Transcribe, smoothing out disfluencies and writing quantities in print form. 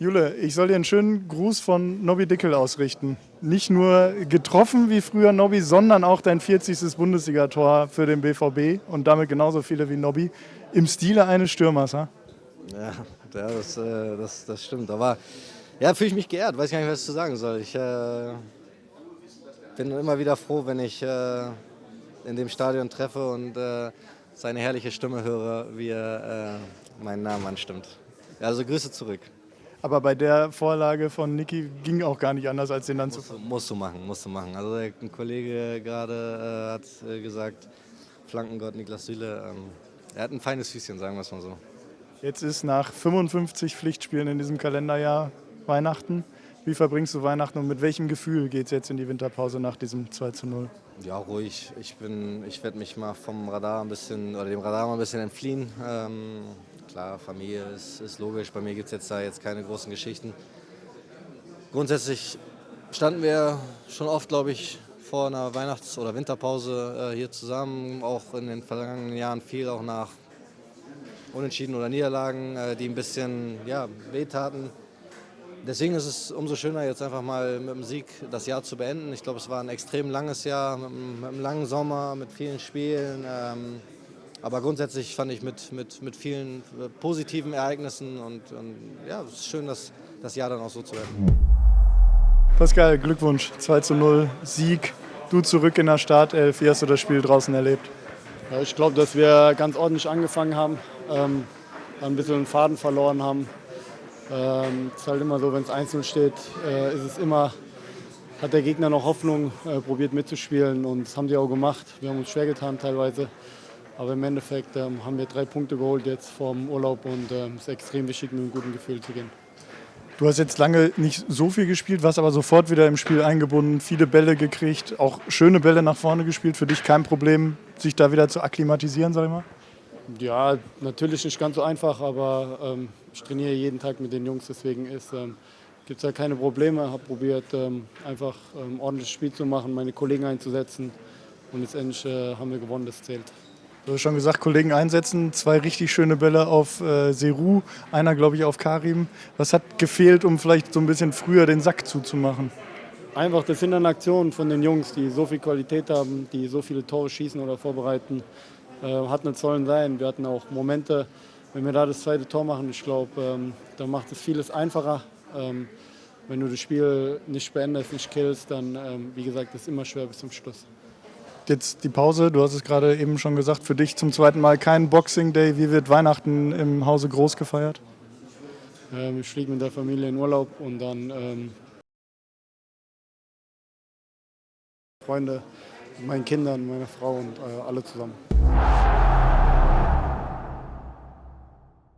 Jule, ich soll dir einen schönen Gruß von Nobby Dickel ausrichten. Nicht nur getroffen wie früher Nobby, sondern auch dein 40. Bundesligator für den BVB und damit genauso viele wie Nobby im Stile eines Stürmers. Ha? Ja, das stimmt. Aber ja, fühle ich mich geehrt, weiß gar nicht, was ich zu sagen soll. Ich bin immer wieder froh, wenn ich in dem Stadion treffe und seine herrliche Stimme höre, wie er meinen Namen anstimmt. Ja, also Grüße zurück. Aber bei der Vorlage von Niki ging auch gar nicht anders, als den dann zu Musst du machen, musst du machen. Also ein Kollege gerade hat gesagt, Flankengott Niklas Süle, er hat ein feines Füßchen, sagen wir es mal so. Jetzt ist nach 55 Pflichtspielen in diesem Kalenderjahr Weihnachten. Wie verbringst du Weihnachten und mit welchem Gefühl geht es jetzt in die Winterpause nach diesem 2:0? Ja, ruhig. Ich werde mich mal vom Radar ein bisschen, oder dem Radar mal ein bisschen entfliehen. Klar, Familie ist logisch. Bei mir gibt es jetzt da keine großen Geschichten. Grundsätzlich standen wir schon oft, glaube ich, vor einer Weihnachts- oder Winterpause hier zusammen. Auch in den vergangenen Jahren viel auch nach Unentschieden oder Niederlagen, die ein bisschen wehtaten. Deswegen ist es umso schöner, jetzt einfach mal mit dem Sieg das Jahr zu beenden. Ich glaube, es war ein extrem langes Jahr, mit einem langen Sommer, mit vielen Spielen. Aber grundsätzlich fand ich mit vielen positiven Ereignissen und ja, es ist schön, das Jahr dann auch so zu beenden. Pascal, Glückwunsch, 2:0, Sieg, du zurück in der Startelf. Wie hast du das Spiel draußen erlebt? Ja, ich glaube, dass wir ganz ordentlich angefangen haben, ein bisschen den Faden verloren haben. Es ist halt immer so, wenn es 1:0 steht, hat der Gegner noch Hoffnung, probiert mitzuspielen und das haben die auch gemacht. Wir haben uns schwer getan teilweise, aber im Endeffekt haben wir 3 Punkte geholt jetzt vorm Urlaub und es ist extrem wichtig, mit einem guten Gefühl zu gehen. Du hast jetzt lange nicht so viel gespielt, warst aber sofort wieder im Spiel eingebunden, viele Bälle gekriegt, auch schöne Bälle nach vorne gespielt. Für dich kein Problem, sich da wieder zu akklimatisieren, sag ich mal? Ja, natürlich nicht ganz so einfach, aber ich trainiere jeden Tag mit den Jungs, deswegen gibt es da keine Probleme. Ich habe probiert, einfach ordentliches Spiel zu machen, meine Kollegen einzusetzen und letztendlich haben wir gewonnen, das zählt. Du hast schon gesagt, Kollegen einsetzen, 2 richtig schöne Bälle auf Serou, einer glaube ich auf Karim. Was hat gefehlt, um vielleicht so ein bisschen früher den Sack zuzumachen? Einfach, das sind dann Aktionen von den Jungs, die so viel Qualität haben, die so viele Tore schießen oder vorbereiten. Hat nicht sollen sein. Wir hatten auch Momente, wenn wir da das zweite Tor machen, ich glaube, dann macht es vieles einfacher. Wenn du das Spiel nicht beendest, nicht killst, dann, wie gesagt, ist es immer schwer bis zum Schluss. Jetzt die Pause, du hast es gerade eben schon gesagt, für dich zum zweiten Mal kein Boxing Day. Wie wird Weihnachten im Hause Groß gefeiert? Ich fliege mit der Familie in Urlaub und dann Freunde, meinen Kindern, meiner Frau und alle zusammen.